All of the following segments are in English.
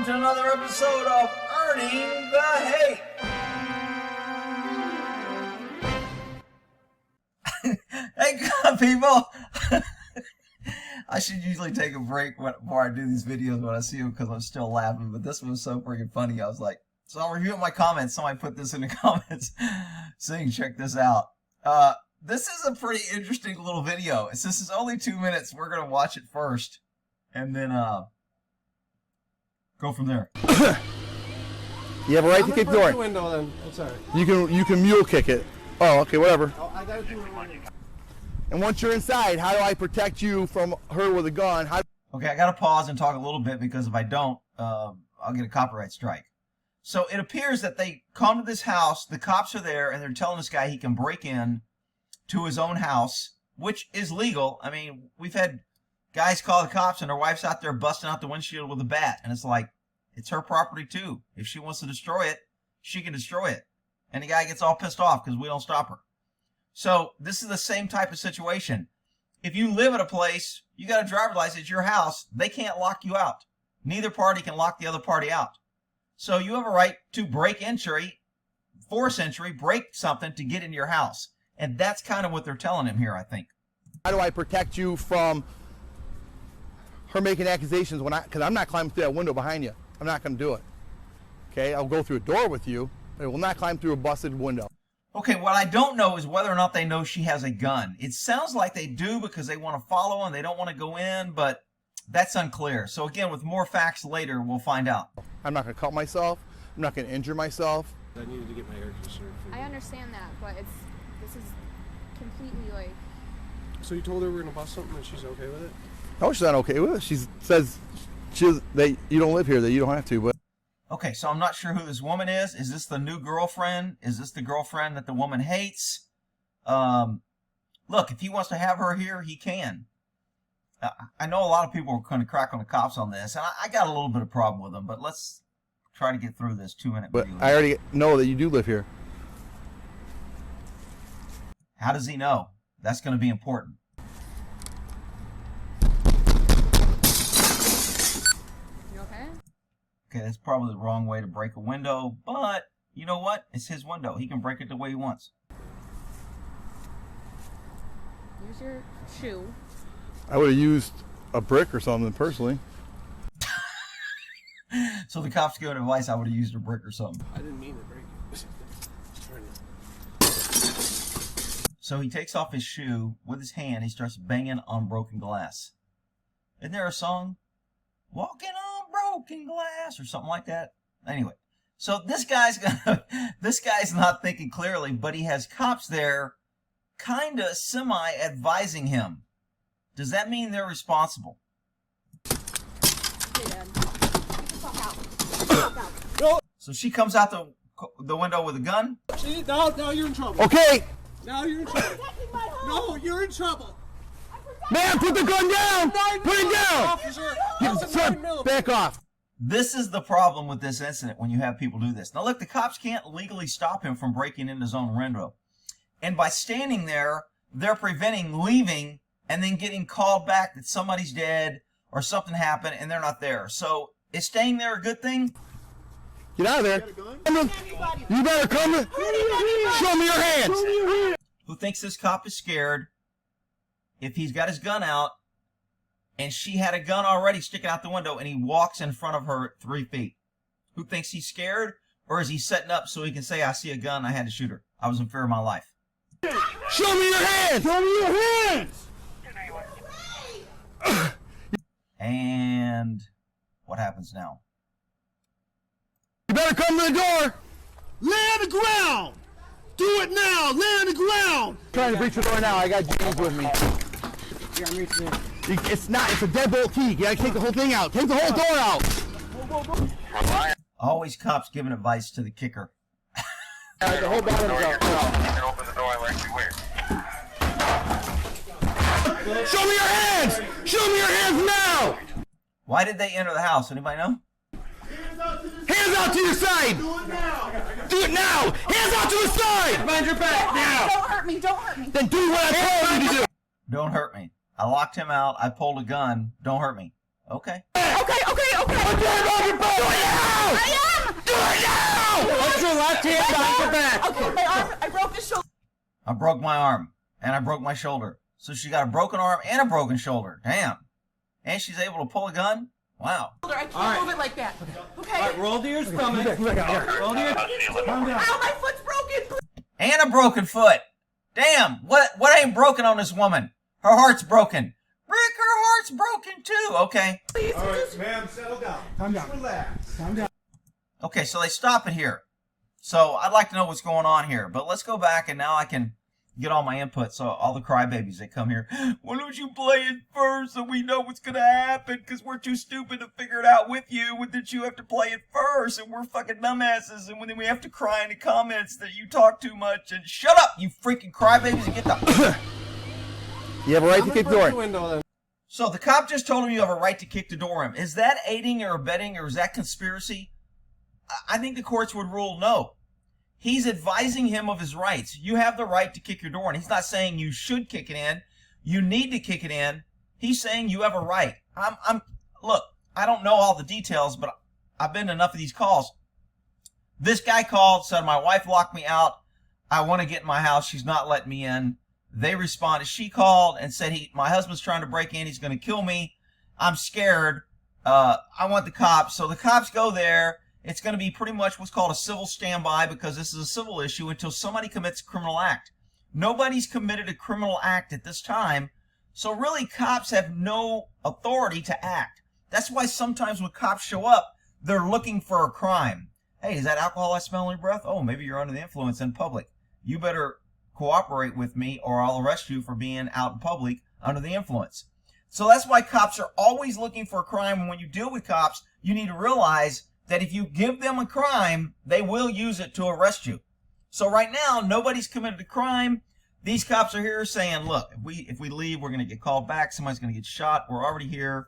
welcome to another episode of Earning the Hate. Hey, people. I should usually take a break before I do these videos when I see them because I'm still laughing, but this one was so freaking funny. I was like, so I'll review my comments. Somebody put this in the comments so you can check this out. This is a pretty interesting little video. This is only 2 minutes. We're going to watch it first and then go from there. You have a right to kick the door. Window, then. I'm sorry. You can mule kick it. Oh, okay, whatever. Oh, I gotta do it. And once you're inside, how do I protect you from her with a gun? Okay, I got to pause and talk a little bit because if I don't, I'll get a copyright strike. So it appears that they come to this house, the cops are there, and they're telling this guy he can break in to his own house, which is legal. I mean, we've had guys call the cops and their wife's out there busting out the windshield with a bat, and it's like, it's her property too. If she wants to destroy it, she can destroy it. And the guy gets all pissed off because we don't stop her. So this is the same type of situation. If you live at a place, you got a driver's license, it's your house, they can't lock you out. Neither party can lock the other party out. So you have a right to break entry, force entry, break something to get into your house. And that's kind of what they're telling him here, I think. How do I protect you from her making accusations because I'm not climbing through that window behind you. I'm not going to do it. Okay, I'll go through a door with you, but I will not climb through a busted window. Okay, what I don't know is whether or not they know she has a gun. It sounds like they do because they want to follow and they don't want to go in, but that's unclear. So again, with more facts later, we'll find out. I'm not going to cut myself. I'm not going to injure myself. I needed to get my air conditioner. I understand that, but this is completely like... So you told her we're going to bust something and she's okay with it? No, she's not okay with it. She says that you don't live here, that you don't have to, but... Okay, so I'm not sure who this woman is. Is this the new girlfriend? Is this the girlfriend that the woman hates? Look, if he wants to have her here, he can. I know a lot of people are going to crack on the cops on this, and I got a little bit of problem with them, but let's try to get through this 2-minute video. But I already know that you do live here. How does he know? That's going to be important. Okay, that's probably the wrong way to break a window, but you know what? It's his window. He can break it the way he wants. Use your shoe. I would have used a brick or something personally. So the cops giving advice, I would have used a brick or something. I didn't mean to break it. So he takes off his shoe with his hand. He starts banging on broken glass. Isn't there a song? Walking on broken glass or something like that. Anyway, so this guy's not thinking clearly, but he has cops there kind of semi-advising him. Does that mean they're responsible? Hey, Dad. Get the fuck out. Get the fuck out. No. So she comes out the window with a gun? See, now you're in trouble. Okay! Now you're in trouble. No, you're in trouble. Man, put the gun down! Put it down! Officer, Sir, back off. This is the problem with this incident when you have people do this. Now look, the cops can't legally stop him from breaking into his own window. And by standing there, they're preventing leaving and then getting called back that somebody's dead or something happened and they're not there. So is staying there a good thing? Get out of there. You better come. Show me your hands. Who thinks this cop is scared if he's got his gun out and she had a gun already sticking out the window and he walks in front of her 3 feet? Who thinks he's scared, or is he setting up so he can say, I see a gun, I had to shoot her. I was in fear of my life. Show me your hands! Show me your hands! And what happens now? You better come to the door! lay on the ground. Do it now. Lay on the ground. I'm trying to breach the door now. I got James with me. It's not. It's a deadbolt key. You gotta take the whole thing out. Take the whole door out. Always cops giving advice to the kicker. The whole bottom out. Open the door like you wear. Show me your hands! Show me your hands now! Why did they enter the house? Anybody know? Hands out to your side! Do it now! Do it now! Hands out to the side! Behind your back now! Don't hurt me! Don't hurt me! Then do what I told you to do! Don't hurt me. I locked him out. I pulled a gun. Don't hurt me. Okay. Okay. Do it now! Put your left hand behind your back. Okay, my arm, I broke the shoulder. I broke my arm, and I broke my shoulder. So she got a broken arm and a broken shoulder. Damn. And she's able to pull a gun? Wow. I can't move it like that. Okay? All right, roll to your stomach. Roll to your... Ow, my foot's broken. And a broken foot. Damn. What ain't broken on this woman? Her heart's broken. Rick, her heart's broken too. Okay. All right, ma'am, settle down. Calm down. Relax. Calm down. Okay, so they stop it here. So I'd like to know what's going on here. But let's go back, and now I can get all my input. So all the crybabies that come here, why don't you play it first so we know what's going to happen? Because we're too stupid to figure it out with you. And that you have to play it first. And we're fucking dumbasses. And then we have to cry in the comments that you talk too much. And shut up, you freaking crybabies, and get the... You have a right to kick the door. So the cop just told him you have a right to kick the door in. Is that aiding or abetting, or is that conspiracy? I think the courts would rule no. He's advising him of his rights. You have the right to kick your door in. He's not saying you should kick it in. You need to kick it in. He's saying you have a right. Look, I don't know all the details, but I've been to enough of these calls. This guy called, said, my wife locked me out. I want to get in my house. She's not letting me in. They responded. She called and said, my husband's trying to break in. He's going to kill me. I'm scared. I want the cops. So the cops go there. It's going to be pretty much what's called a civil standby, because this is a civil issue until somebody commits a criminal act. Nobody's committed a criminal act at this time. So really, cops have no authority to act. That's why sometimes when cops show up, they're looking for a crime. Hey, is that alcohol I smell in your breath? Oh, maybe you're under the influence in public. You better cooperate with me or I'll arrest you for being out in public under the influence. So that's why cops are always looking for a crime. And when you deal with cops, you need to realize that if you give them a crime, they will use it to arrest you. So right now, nobody's committed a crime. These cops are here saying, look, if we leave, we're going to get called back. Somebody's going to get shot. We're already here.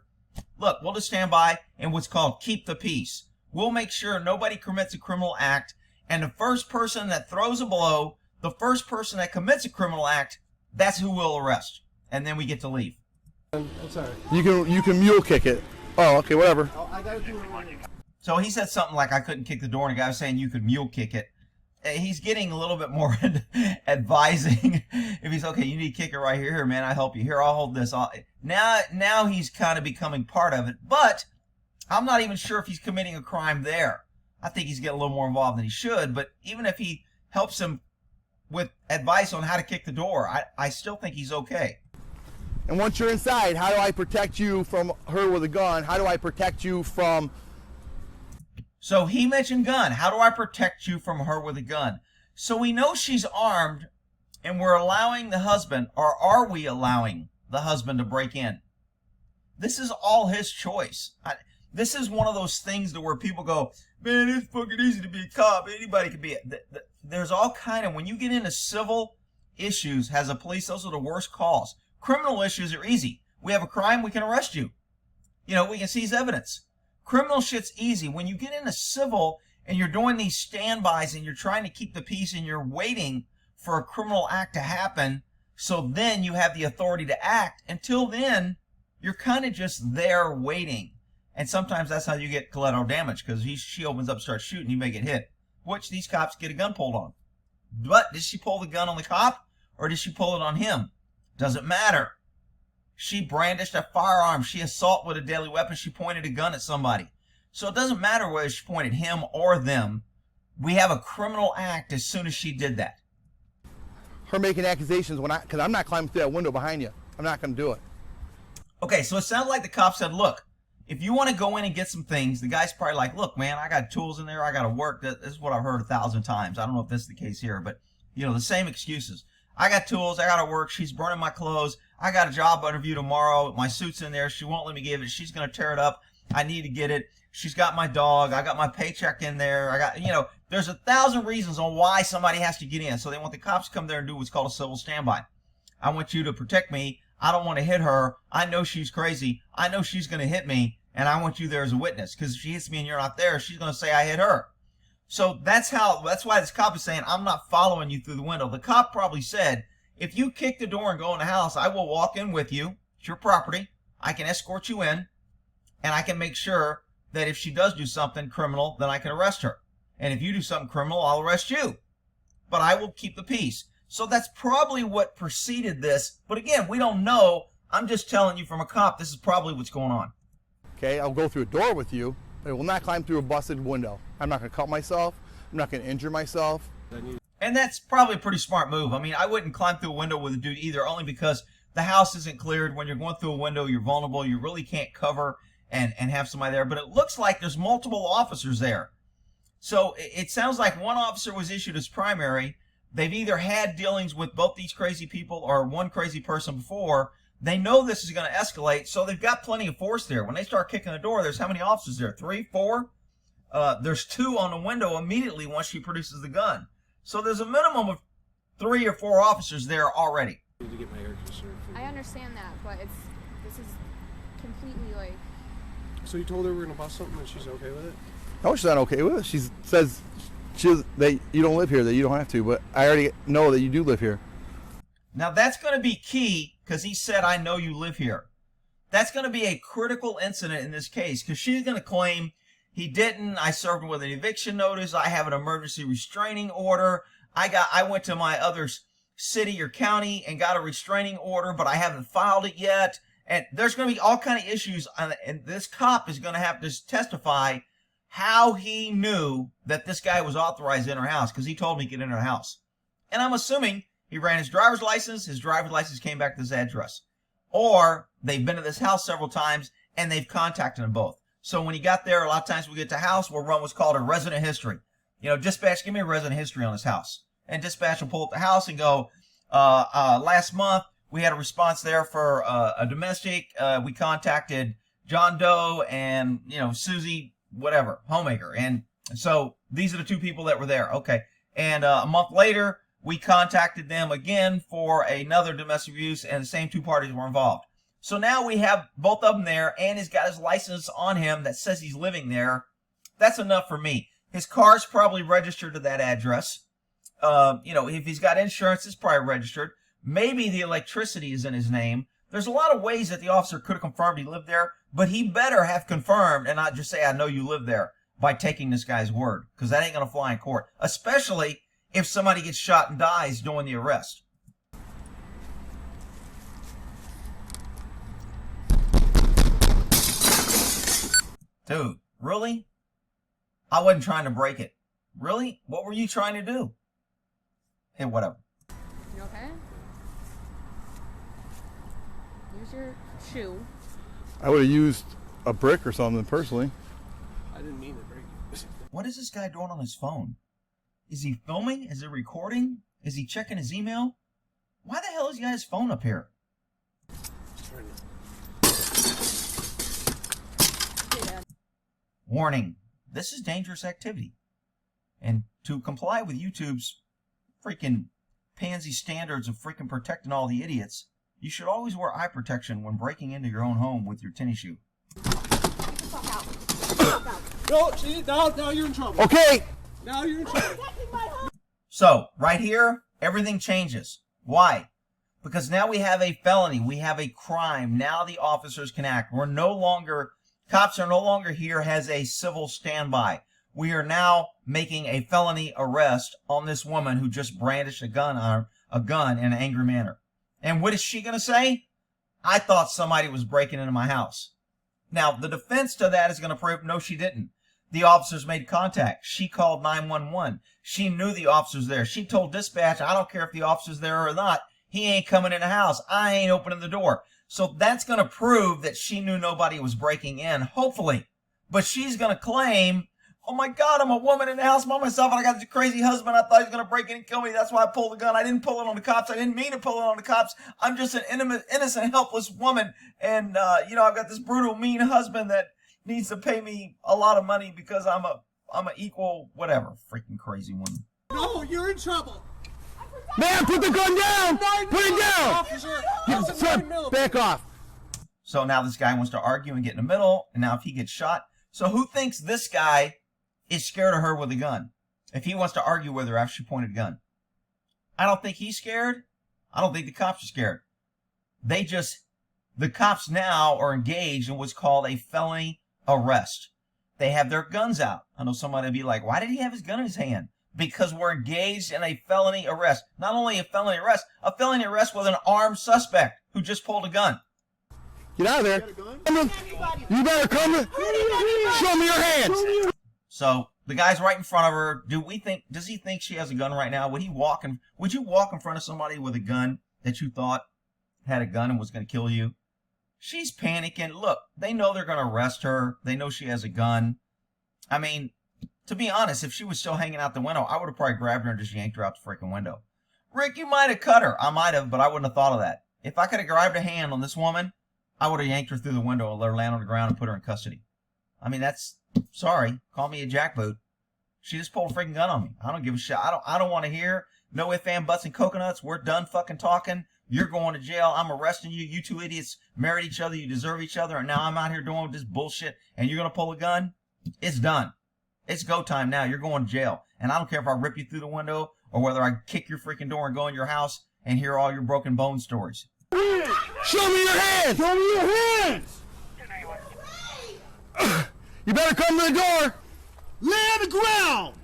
Look, we'll just stand by and what's called keep the peace. We'll make sure nobody commits a criminal act. And the first person that throws a blow, the first person that commits a criminal act, that's who we'll arrest. And then we get to leave. I'm sorry. You can mule kick it. Oh, okay, whatever. I got to do it. So he said something like, I couldn't kick the door, and the guy was saying you could mule kick it. He's getting a little bit more advising. If he's, okay, you need to kick it right here, man, I'll help you. Here, I'll hold this. Now he's kind of becoming part of it. But I'm not even sure if he's committing a crime there. I think he's getting a little more involved than he should. But even if he helps him with advice on how to kick the door, I still think he's okay. And once you're inside, how do I protect you from her with a gun? How do I protect you from... So he mentioned gun. How do I protect you from her with a gun? So we know she's armed, and we're allowing the husband, or are we allowing the husband to break in? This is all his choice. This is one of those things to where people go, man, it's fucking easy to be a cop. Anybody can be it. There's all kind of, when you get into civil issues as a police, those are the worst calls. Criminal issues are easy. We have a crime, we can arrest you. You know, we can seize evidence. Criminal shit's easy. When you get into civil and you're doing these standbys and you're trying to keep the peace and you're waiting for a criminal act to happen, so then you have the authority to act. Until then, you're kind of just there waiting. And sometimes that's how you get collateral damage, because she opens up, starts shooting, you may get hit. Which these cops get a gun pulled on. But did she pull the gun on the cop or did she pull it on him? Doesn't matter. She brandished a firearm. She assaulted with a deadly weapon. She pointed a gun at somebody. So it doesn't matter whether she pointed him or them. We have a criminal act as soon as she did that. Her making accusations because I'm not climbing through that window behind you. I'm not going to do it. Okay, so it sounded like the cop said, look, if you want to go in and get some things, the guy's probably like, look, man, I got tools in there. I got to work. This is what I've heard 1,000 times. I don't know if this is the case here, but, you know, the same excuses. I got tools. I got to work. She's burning my clothes. I got a job interview tomorrow. My suit's in there. She won't let me give it. She's going to tear it up. I need to get it. She's got my dog. I got my paycheck in there. I got, you know, there's 1,000 reasons on why somebody has to get in. So they want the cops to come there and do what's called a civil standby. I want you to protect me. I don't want to hit her. I know she's crazy. I know she's going to hit me. And I want you there as a witness. Because if she hits me and you're not there, she's going to say I hit her. So that's why this cop is saying, I'm not following you through the window. The cop probably said, if you kick the door and go in the house, I will walk in with you. It's your property. I can escort you in. and I can make sure that if she does do something criminal, then I can arrest her. And if you do something criminal, I'll arrest you. But I will keep the peace. So that's probably what preceded this. But again, we don't know. I'm just telling you from a cop, this is probably what's going on. Okay, I'll go through a door with you, but I will not climb through a busted window. I'm not going to cut myself. I'm not going to injure myself. And that's probably a pretty smart move. I mean, I wouldn't climb through a window with a dude either, only because the house isn't cleared. When you're going through a window, you're vulnerable. You really can't cover and have somebody there. But it looks like there's multiple officers there. So it sounds like one officer was issued as primary. They've either had dealings with both these crazy people or one crazy person before. They know this is going to escalate, so they've got plenty of force there. When they start kicking the door, there's how many officers there? 3, 4? There's 2 on the window immediately once she produces the gun. So there's a minimum of 3 or 4 officers there already. I need to get my air conditioner. I understand that, but this is completely like. So you told her we're gonna bust something and she's okay with it? No, she's not okay with it. She says that you don't live here, that you don't have to, but I already know that you do live here. Now that's going to be key because he said, I know you live here. That's going to be a critical incident in this case because she's going to claim he didn't. I served him with an eviction notice. I have an emergency restraining order. I went to my other city or county and got a restraining order, but I haven't filed it yet. And there's going to be all kind of issues. And this cop is going to have to testify how he knew that this guy was authorized in her house because he told me to get in her house. And I'm assuming he ran his driver's license. His driver's license came back to this address. Or they've been to this house several times and they've contacted him both. So when he got there, a lot of times we get to house, we'll run what's called a resident history. You know, dispatch, give me a resident history on this house. And dispatch will pull up the house and go, last month we had a response there for a domestic. We contacted John Doe and, Susie, whatever, homemaker. And so these are the 2 people that were there. Okay. And a month later, we contacted them again for another domestic abuse, and the same 2 parties were involved. So now we have both of them there, and he's got his license on him that says he's living there. That's enough for me. His car's probably registered to that address. If he's got insurance, it's probably registered. Maybe the electricity is in his name. There's a lot of ways that the officer could have confirmed he lived there, but he better have confirmed and not just say, I know you live there, by taking this guy's word, because that ain't going to fly in court, especially if somebody gets shot and dies during the arrest. Dude, really? I wasn't trying to break it. Really? What were you trying to do? Hey, whatever. You okay? Use your shoe. I would have used a brick or something personally. I didn't mean to break it. What is this guy doing on his phone? Is he filming? Is he recording? Is he checking his email? Why the hell has he got his phone up here? Warning, this is dangerous activity. And to comply with YouTube's freaking pansy standards of freaking protecting all the idiots, you should always wear eye protection when breaking into your own home with your tennis shoe. No, see, now you're in trouble. Okay. Now you're in trouble. So, right here, everything changes. Why? Because now we have a felony. We have a crime. Now the officers can act. Cops are no longer here as a civil standby. We are now making a felony arrest on this woman who just brandished a gun in an angry manner. And what is she going to say? I thought somebody was breaking into my house. Now, the defense to that is going to prove, no, she didn't. The officers made contact. She called 911. She knew the officers there. She told dispatch, I don't care if the officer's there or not. He ain't coming in the house. I ain't opening the door. So that's going to prove that she knew nobody was breaking in, hopefully. But she's going to claim, oh my God, I'm a woman in the house by myself and I got this crazy husband. I thought he was going to break in and kill me. That's why I pulled the gun. I didn't pull it on the cops. I didn't mean to pull it on the cops. I'm just an innocent, helpless woman. And, I've got this brutal, mean husband that needs to pay me a lot of money because I'm an equal, whatever, freaking crazy woman. No, you're in trouble. Man, put the gun down! Put it down! Officer, Son, back off. So now this guy wants to argue and get in the middle. And now if he gets shot. So who thinks this guy is scared of her with a gun? If he wants to argue with her after she pointed a gun. I don't think he's scared. I don't think the cops are scared. They just The cops now are engaged in what's called a felony arrest. They have their guns out. I know somebody will be like, why did he have his gun in his hand? Because we're engaged in a felony arrest. Not only a felony arrest with an armed suspect who just pulled a gun. Get out of there. You better come. Show me your hands. So the guy's right in front of her. Does he think she has a gun right now? Would you walk in front of somebody with a gun that you thought had a gun and was going to kill you? She's panicking. Look, they know they're going to arrest her. They know she has a gun. I mean, to be honest, if she was still hanging out the window, I would have probably grabbed her and just yanked her out the freaking window. Rick, you might have cut her. I might have, but I wouldn't have thought of that. If I could have grabbed a hand on this woman, I would have yanked her through the window and let her land on the ground and put her in custody. I mean, sorry, call me a jackboot. She just pulled a freaking gun on me. I don't give a shit. I don't want to hear no ifs, ands, buts, and coconuts. We're done fucking talking. You're going to jail. I'm arresting you. You two idiots married each other. You deserve each other. And now I'm out here doing this bullshit. And you're going to pull a gun? It's done. It's go time now. You're going to jail. And I don't care if I rip you through the window or whether I kick your freaking door and go in your house and hear all your broken bone stories. Show me your hands. Show me your hands. You better come to the door. Lay on the ground.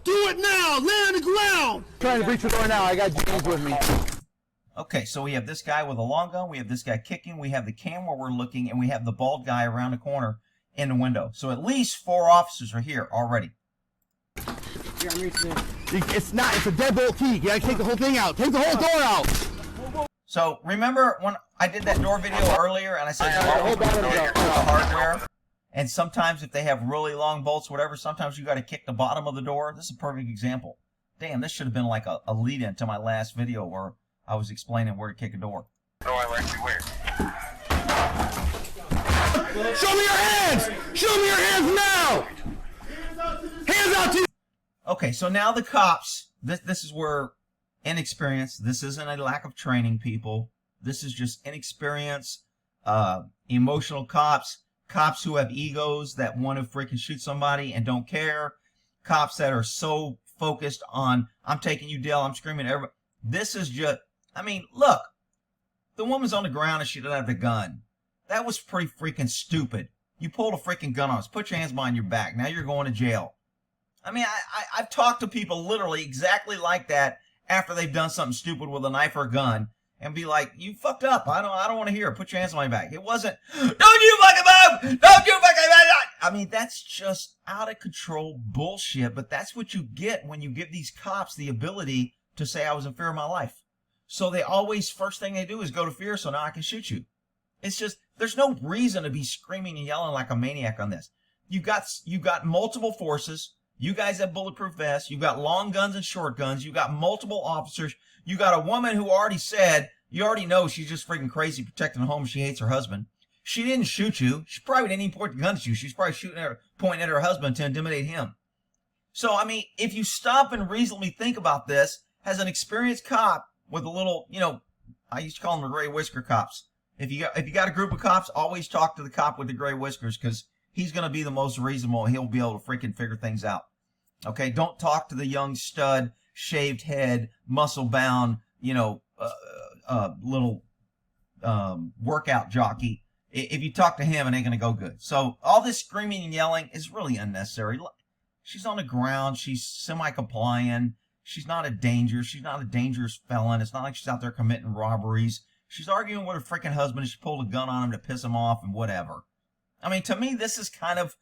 Do it now. Lay on the ground. I'm trying to breach the door now. I got James with me. Okay, so we have this guy with a long gun, we have this guy kicking, we have the camera we're looking, and we have the bald guy around the corner in the window. So at least 4 officers are here already. It's a deadbolt key. You gotta take the whole thing out. Take the whole door out. So remember when I did that door video earlier and I said the hardware? And sometimes if they have really long bolts, whatever, sometimes you got to kick the bottom of the door. This is a perfect example. Damn, this should have been like a lead-in to my last video where I was explaining where to kick a door. Show me your hands! Show me your hands now! Hands out to you! Okay, so now the cops, this is where inexperience, this isn't a lack of training, people. This is just inexperience, emotional cops who have egos that want to freaking shoot somebody and don't care, cops that are so focused on, I'm taking you, Dale, I'm screaming at everybody. This is just, I mean, look, the woman's on the ground and she doesn't have the gun. That was pretty freaking stupid. You pulled a freaking gun on us. Put your hands behind your back. Now you're going to jail. I mean, I've talked to people literally exactly like that after they've done something stupid with a knife or a gun and be like, you fucked up. I don't want to hear it. Put your hands on my back. It wasn't, don't you fucking move! Don't you fucking move! I mean, that's just out of control bullshit, but that's what you get when you give these cops the ability to say I was in fear of my life. So they always, first thing they do is go to fear so now I can shoot you. It's just, there's no reason to be screaming and yelling like a maniac on this. You've got multiple forces. You guys have bulletproof vests. You've got long guns and short guns. You've got multiple officers. You got a woman who already said, you already know she's just freaking crazy protecting the home. She hates her husband. She didn't shoot you. She probably didn't even point the gun at you. She's probably pointing at her husband to intimidate him. So, I mean, if you stop and reasonably think about this, as an experienced cop with a little, I used to call them the gray whisker cops. If you got a group of cops, always talk to the cop with the gray whiskers because he's going to be the most reasonable. He'll be able to freaking figure things out. Okay, don't talk to the young stud, shaved head, muscle-bound, little workout jockey. If you talk to him, it ain't going to go good. So all this screaming and yelling is really unnecessary. She's on the ground. She's semi-complying. She's not a danger. She's not a dangerous felon. It's not like she's out there committing robberies. She's arguing with her freaking husband and she pulled a gun on him to piss him off and whatever. I mean, to me, this is kind of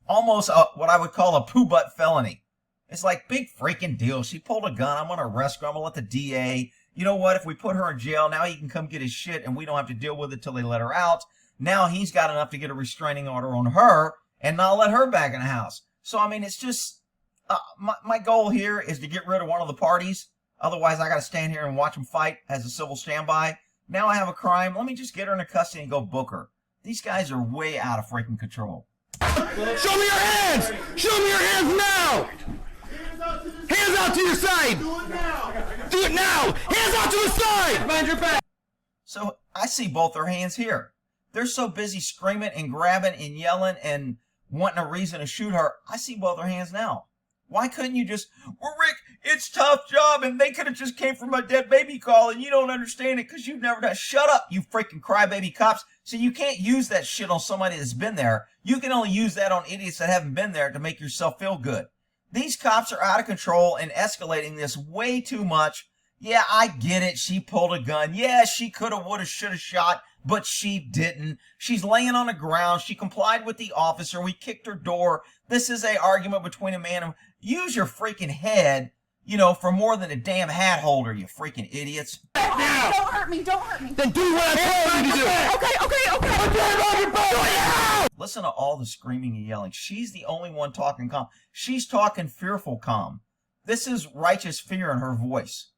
almost what I would call a poo-butt felony. It's like, big freaking deal. She pulled a gun. I'm going to arrest her. I'm going to let the DA. You know what? If we put her in jail, now he can come get his shit and we don't have to deal with it till they let her out. Now he's got enough to get a restraining order on her and not let her back in the house. So, I mean, it's just, my goal here is to get rid of one of the parties. Otherwise, I got to stand here and watch them fight as a civil standby. Now I have a crime. Let me just get her into custody and go book her. These guys are way out of freaking control. Show me your hands! Show me your hands now! Hands out to your side! Do it now! Do it now! Hands out to the side! Behind your back! So I see both their hands here. They're so busy screaming and grabbing and yelling and wanting a reason to shoot her. I see both their hands now. Why couldn't you just, well, Rick, it's a tough job, and they could have just came from a dead baby call, and you don't understand it because you've never done. Shut up, you freaking crybaby cops. So you can't use that shit on somebody that's been there. You can only use that on idiots that haven't been there to make yourself feel good. These cops are out of control and escalating this way too much. Yeah, I get it. She pulled a gun. Yeah, she could have, would have, should have shot, but she didn't. She's laying on the ground. She complied with the officer. We kicked her door. This is a argument between a man and... Use your freaking head, you know, for more than a damn hat holder, you freaking idiots. Don't hurt me. Don't hurt me. Then do what I told you to do. Okay. Listen to all the screaming and yelling. She's the only one talking calm. She's talking fearful calm. This is righteous fear in her voice.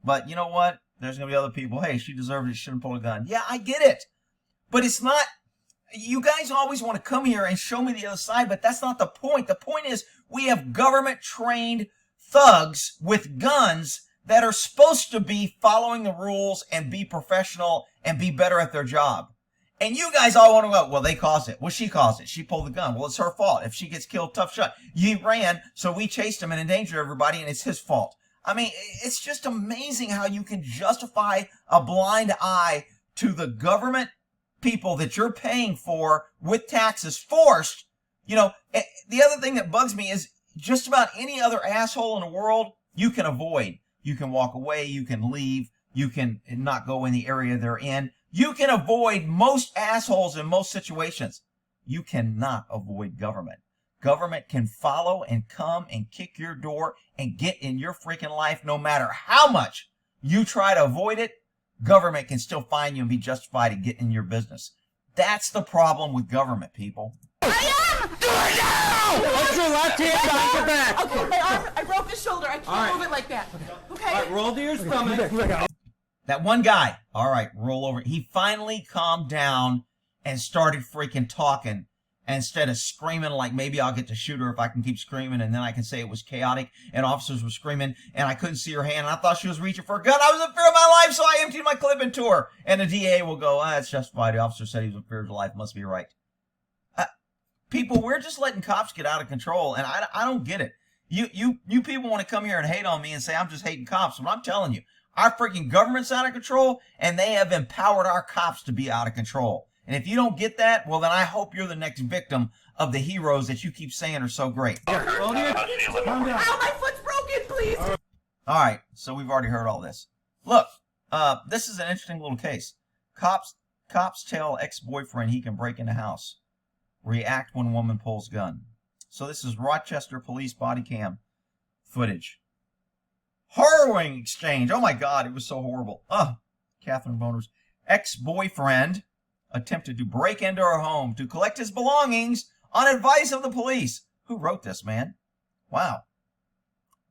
But you know what? There's going to be other people. Hey, she deserved it. She shouldn't pull a gun. Yeah, I get it. But it's not... You guys always want to come here and show me the other side, but that's not the point. The point is we have government-trained thugs with guns that are supposed to be following the rules and be professional and be better at their job. And you guys all want to go, well, they caused it. Well, she caused it. She pulled the gun. Well, it's her fault. If she gets killed, tough shot. He ran, so we chased him and endangered everybody, and it's his fault. I mean, it's just amazing how you can justify a blind eye to the government people that you're paying for with taxes forced. You know, the other thing that bugs me is just about any other asshole in the world you can avoid. You can walk away, you can leave, you can not go in the area they're in. You can avoid most assholes in most situations. You cannot avoid government. Government can follow and come and kick your door and get in your freaking life no matter how much you try to avoid it. Government can still find you and be justified in getting in your business. That's the problem with government, people. Do it now! Put your left hand behind your back. Okay, my arm. I broke the shoulder. I can't move it like that. Okay. All right, roll to your stomach. That one guy, all right, roll over. He finally calmed down and started freaking talking instead of screaming like maybe I'll get to shoot her if I can keep screaming and then I can say it was chaotic and officers were screaming and I couldn't see her hand and I thought she was reaching for a gun. I was in fear of my life, so I emptied my clip into her. And the DA will go, it's justified. The officer said he was in fear of his life. Must be right. People, we're just letting cops get out of control, and I don't get it. You people want to come here and hate on me and say I'm just hating cops, but I'm telling you, our freaking government's out of control, and they have empowered our cops to be out of control. And if you don't get that, well, then I hope you're the next victim of the heroes that you keep saying are so great. Roll to your... Calm down. Ow, my foot's broken, please. All right, so we've already heard all this. Look, this is an interesting little case. Cops tell ex-boyfriend he can break in the house. React when woman pulls gun. So this is Rochester police body cam footage. Harrowing exchange. Oh my God, it was so horrible. Catherine Boner's ex-boyfriend attempted to break into her home to collect his belongings on advice of the police. Who wrote this, man? Wow.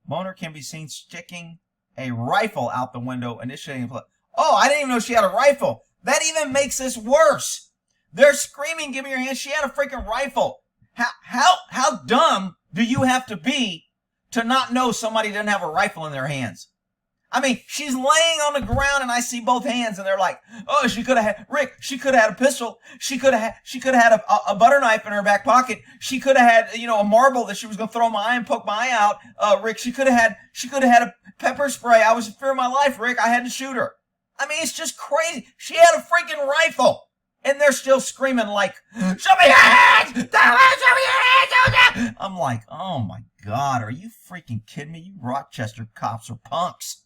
Boner can be seen sticking a rifle out the window, initiating... Oh, I didn't even know she had a rifle. That even makes this worse. They're screaming, give me your hand. She had a freaking rifle. How dumb do you have to be to not know somebody doesn't have a rifle in their hands? I mean, she's laying on the ground and I see both hands and they're like, oh, she could have had, Rick, she could have had a pistol. She could have had a butter knife in her back pocket. She could have had, a marble that she was going to throw in my eye and poke my eye out. Rick, she could have had a pepper spray. I was in fear of my life, Rick. I had to shoot her. I mean, it's just crazy. She had a freaking rifle. And they're still screaming like, show me your hands! Show me your hands! I'm like, oh my God, are you freaking kidding me? You Rochester cops are punks.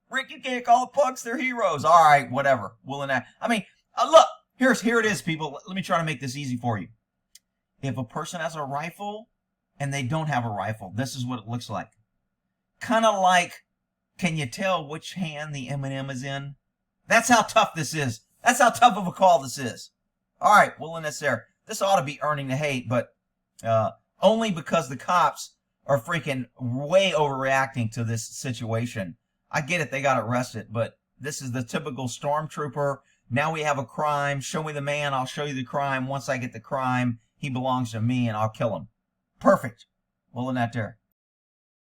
Rick, you can't call the punks, they're heroes. All right, whatever. Will and that. I mean, look, here it is, people. Let me try to make this easy for you. If a person has a rifle and they don't have a rifle, this is what it looks like. Kind of like, can you tell which hand the M&M is in? That's how tough this is. That's how tough of a call this is. All right, well, and that's there. This ought to be earning the hate, but only because the cops are freaking way overreacting to this situation. I get it, they got arrested, but this is the typical stormtrooper. Now we have a crime. Show me the man, I'll show you the crime. Once I get the crime, he belongs to me, and I'll kill him. Perfect. Well, and that there.